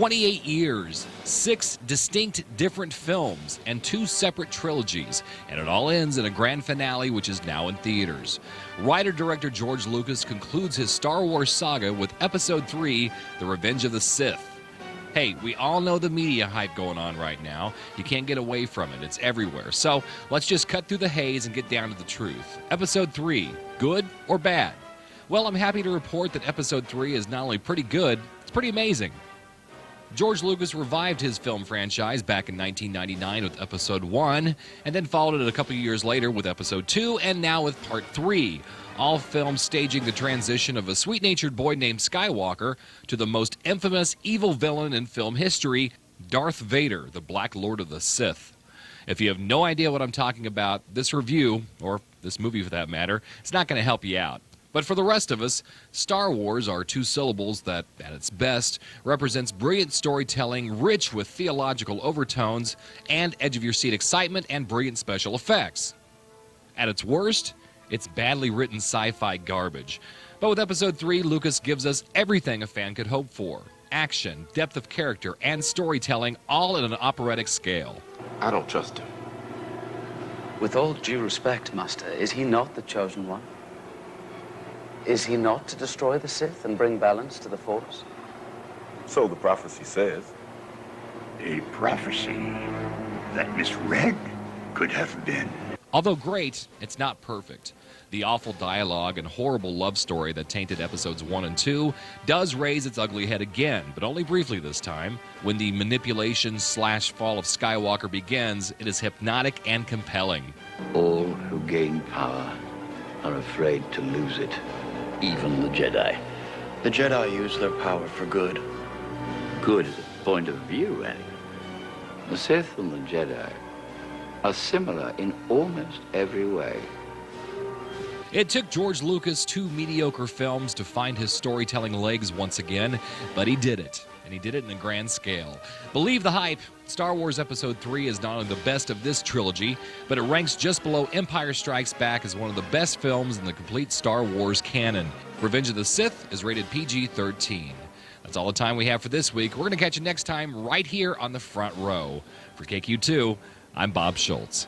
28 years, 6 distinct different films, and 2 separate trilogies, and it all ends in a grand finale which is now in theaters. Writer-director George Lucas concludes his Star Wars saga with Episode 3, The Revenge of the Sith. Hey, we all know the media hype going on right now. You can't get away from it. It's everywhere. So let's just cut through the haze and get down to the truth. Episode 3, good or bad? Well, I'm happy to report that Episode 3 is not only pretty good, it's pretty amazing. George Lucas revived his film franchise back in 1999 with Episode 1, and then followed it a couple years later with Episode 2, and now with Part 3. All films staging the transition of a sweet-natured boy named Skywalker to the most infamous evil villain in film history, Darth Vader, the Black Lord of the Sith. If you have no idea what I'm talking about, this review, or this movie for that matter, it's not going to help you out. But for the rest of us, Star Wars are 2 syllables that, at its best, represents brilliant storytelling rich with theological overtones and edge-of-your-seat excitement and brilliant special effects. At its worst, it's badly written sci-fi garbage. But with Episode 3, Lucas gives us everything a fan could hope for. Action, depth of character, and storytelling, all at an operatic scale. I don't trust him. With all due respect, Master, is he not the chosen one? Is he not to destroy the Sith and bring balance to the Force? So the prophecy says. A prophecy that misread could have been. Although great, it's not perfect. The awful dialogue and horrible love story that tainted Episodes 1 and 2 does raise its ugly head again, but only briefly this time. When the manipulation/fall of Skywalker begins, it is hypnotic and compelling. All who gain power are afraid to lose it, even the Jedi. The Jedi use their power for good. Good is a point of view, anyway. The Sith and the Jedi are similar in almost every way. It took George Lucas 2 mediocre films to find his storytelling legs once again, but he did it, and he did it in a grand scale. Believe the hype, Star Wars Episode 3 is not only the best of this trilogy, but it ranks just below Empire Strikes Back as one of the best films in the complete Star Wars canon. Revenge of the Sith is rated PG-13. That's all the time we have for this week. We're going to catch you next time right here on the front row. For KQ2, I'm Bob Schultz.